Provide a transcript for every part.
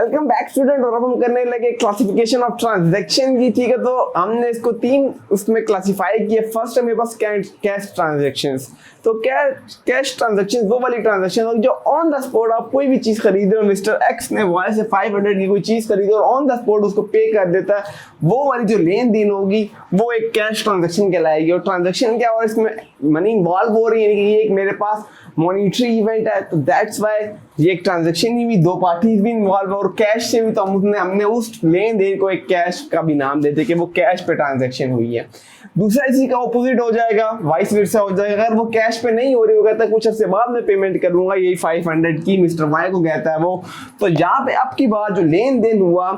Welcome back student. और अब हम करने लगे क्लासिफिकेशन ऑफ ट्रांजैक्शन की। ठीक है, तो हमने इसको 3 उसमें क्लासिफाई किए। फर्स्ट है मेरे पास कैश ट्रांजैक्शंस। तो कैश ट्रांजैक्शन वो वाली ट्रांजैक्शन जो ऑन द स्पॉट आप कोई भी चीज खरीदे हो, मिस्टर एक्स ने वाई से 500 की कोई चीज खरीदी और ऑन द स्पॉट उसको पे कर देता है, वो वाली जो लेन देन होगी वो एक कैश ट्रांजैक्शन कहलाएगी। और ट्रांजैक्शन क्या, और इसमें मनी इन्वॉल्व हो रही है, यानी कि ये एक मेरे पास मॉनिटरी इवेंट है, तो दैट्स वाई ये एक ट्रांजैक्शन ही भी, दो पार्टीज भी इन्वॉल्व है। और कैश से भी तो हमने उस लेन देन को एक कैश का भी नाम देते कि वो कैश पे ट्रांजैक्शन हुई है। दूसरा इसी का ऑपोजिट हो जाएगा, वाइस वर्सा हो जाएगा। अगर वो कैश पे नहीं हो रही होगा तो कुछ अर्से बाद में पेमेंट करूंगा, यही 500 की मिस्टर वाई को कहता है वो। तो यहाँ पे आपकी बात जो लेन देन हुआ,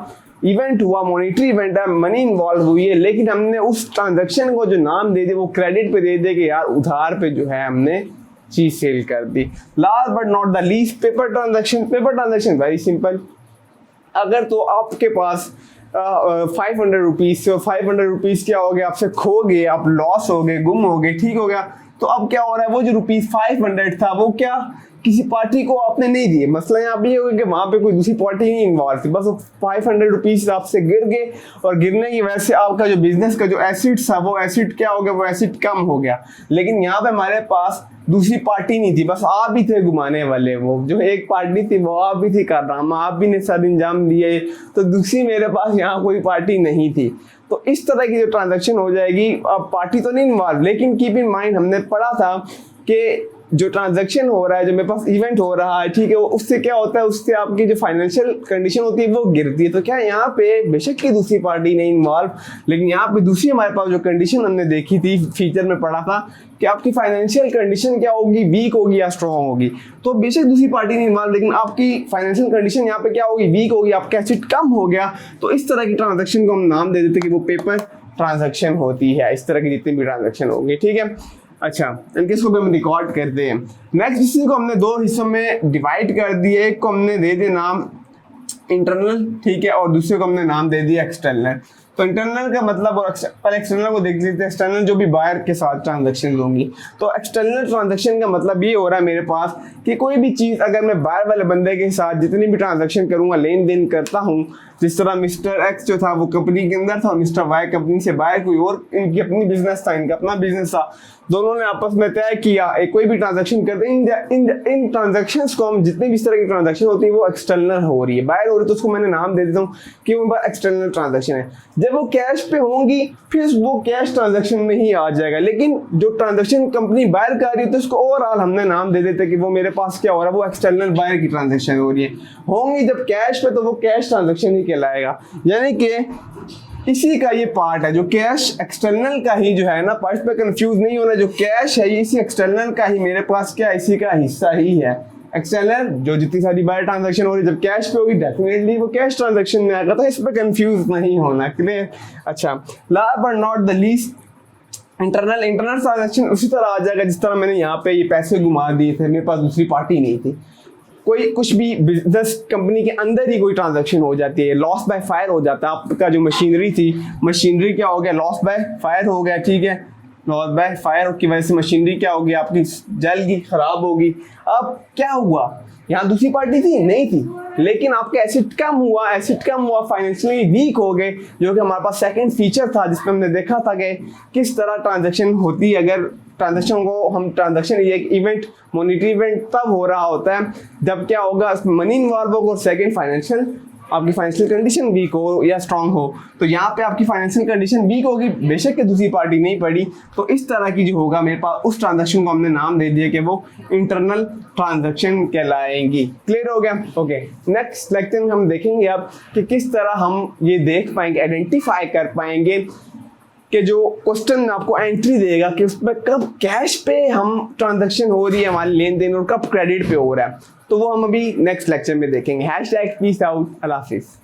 इवेंट हुआ, मॉनिटरी इवेंट है, मनी इन्वॉल्व हुई है, लेकिन हमने उस ट्रांजैक्शन को जो नाम दे दिया वो क्रेडिट पे दे दे कि यार उधार पे जो है हमने चीज सेल कर दी। Last but not the least, paper transaction. Paper transaction very simple. अगर तो आपके पास 500 रुपीज से 500 रुपीज क्या हो गया, आपसे खो गए, आप लॉस हो गए, गुम हो गए, ठीक हो गया, तो अब क्या हो रहा है, वो जो रुपीज 500 था वो क्या किसी पार्टी को आपने नहीं दिए। मसला यहाँ पे होगा कि वहां पे कोई दूसरी पार्टी नहीं इन्वॉल्व थी, बस 500 रुपीज आपसे गिर गए और गिरने की वजह से आपका जो बिजनेस का जो एसिड था वो एसिड क्या हो गया, वो एसिड कम हो गया। लेकिन यहाँ पे हमारे पास दूसरी पार्टी नहीं थी, बस आप ही थे घुमाने वाले। वो जो एक पार्टी थी वो आप ही थी, कारनामा आप भी ने सर अंजाम दिए, तो दूसरी मेरे पास यहाँ कोई पार्टी नहीं थी। तो इस तरह की जो ट्रांजैक्शन हो जाएगी, अब पार्टी तो नहीं इन्वॉल्व, लेकिन कीप इन माइंड हमने पढ़ा था कि जो ट्रांजैक्शन हो रहा है, जो मेरे पास इवेंट हो रहा है, ठीक है, उससे क्या होता है, उससे आपकी जो फाइनेंशियल कंडीशन होती है वो गिरती है। तो क्या यहाँ पे बेशक की दूसरी पार्टी नहीं इन्वॉल्व, लेकिन यहाँ पे दूसरी हमारे पास जो कंडीशन हमने देखी थी, फीचर में पढ़ा था कि आपकी फाइनेंशियल कंडीशन क्या होगी, वीक होगी या स्ट्रॉन्ग होगी। तो बेशक दूसरी पार्टी नहीं इन्वॉल्व, लेकिन आपकी फाइनेंशियल कंडीशन यहाँ पे क्या होगी, वीक होगी, आपका एसिड कम हो गया। तो इस तरह की ट्रांजेक्शन को हम नाम दे देते कि वो पेपर ट्रांजेक्शन होती है। इस तरह की जितनी भी ट्रांजेक्शन होगी, ठीक है। अच्छा, इनके इसको भी हम रिकॉर्ड करते हैं। नेक्स्ट, इसी को हमने 2 हिस्सों में डिवाइड कर दिए। एक को हमने दे दिया नाम इंटरनल, ठीक है, और दूसरे को हमने नाम दे दिया एक्सटर्नल। तो इंटरनल का मतलब, और पहले एक्सटर्नल को देख लेते हैं। एक्सटर्नल जो भी बायर के साथ ट्रांजैक्शन होंगी, तो एक्सटर्नल ट्रांजैक्शन का मतलब ये हो रहा है मेरे पास कि कोई भी चीज अगर मैं बायर वाले बंदे के साथ जितनी भी ट्रांजैक्शन करूंगा, लेन देन करता हूँ, जिस तरह मिस्टर एक्स जो था वो कंपनी के अंदर था, मिस्टर वाई कंपनी से बाहर, कोई और इनकी अपनी बिजनेस था, इनका अपना बिजनेस था, दोनों ने आपस में तय किया कोई भी ट्रांजैक्शन करते हैं, इन ट्रांजैक्शंस को हम जितनी भी इस तरह की ट्रांजैक्शन होती है वो एक्सटर्नल हो रही है, बाहर हो रही है, तो उसको मैंने नाम दे देता हूँ कि वो एक्सटर्नल ट्रांजैक्शन है। जब वो कैश पे होंगी फिर वो कैश ट्रांजैक्शन में ही आ जाएगा, लेकिन जो ट्रांजैक्शन कंपनी बाहर कर रही है तो उसको ओवरऑल हमने नाम दे देते कि वो मेरे पास क्या हो रहा है, वो एक्सटर्नल बाहर की ट्रांजैक्शन हो रही है। होंगी जब कैश पे तो वो कैश ट्रांजैक्शन ही कहलाएगा। यानी कि इसी का ये पार्ट है जो कैश एक्सटर्नल का ही जो है ना, पार्ट पे कंफ्यूज नहीं होना, जो कैश है इसी एक्सटर्नल का ही मेरे पास क्या, इसी का हिस्सा ही है। एक्सटर्नल जो जितनी सारी बायर ट्रांजैक्शन हो रही है, जब कैश पे होगी डेफिनेटली वो कैश ट्रांजैक्शन में आएगा, तो इस पे कंफ्यूज नहीं होना, क्लियर। अच्छा, last but not the least, internal transaction उसी तरह आ जाएगा जिस तरह मैंने यहाँ पे ये पैसे घुमा दिए थे, मेरे पास दूसरी पार्टी नहीं थी, कोई कुछ भी बिजनेस कंपनी के अंदर ही कोई ट्रांजैक्शन हो जाती है, लॉस बाय फायर हो जाता है। आपका जो मशीनरी थी, मशीनरी क्या हो गया, लॉस बाय फायर हो गया, ठीक है, लॉस बाय फायर की वजह से मशीनरी क्या होगी, आपकी जल गई, खराब होगी। अब क्या हुआ, यहाँ दूसरी पार्टी थी नहीं थी, लेकिन आपका एसिड कम हुआ, फाइनेंशियली वीक हो गए, जो कि हमारे पास सेकंड फीचर था जिसमें हमने देखा था कि किस तरह ट्रांजैक्शन होती है। अगर ट्रांजैक्शन को हम ट्रांजैक्शन ये इवेंट, मॉनिटरी इवेंट तब हो रहा होता है जब क्या होगा, मनी इन्वॉल्व होगा और सेकंड फाइनेंशियल, आपकी फाइनेंशियल कंडीशन वीक हो या स्ट्रांग हो। तो यहाँ पे आपकी फाइनेंशियल कंडीशन वीक होगी, बेशक के दूसरी पार्टी नहीं पड़ी, तो इस तरह की जो होगा मेरे पास उस ट्रांजैक्शन को हमने नाम दे दिया कि वो इंटरनल ट्रांजैक्शन कहलाएंगी। क्लियर हो गया? ओके, नेक्स्ट लेक्चर में हम देखेंगे अब कि किस तरह हम ये देख पाएंगे, आइडेंटिफाई कर पाएंगे कि जो क्वेश्चन आपको एंट्री देगा कि उसमें कब कैश पे हम ट्रांजैक्शन हो रही है हमारी लेन देन और कब क्रेडिट पे हो रहा है, तो वो हम अभी नेक्स्ट लेक्चर में देखेंगे। #peace out, अल्लाह हाफिज़।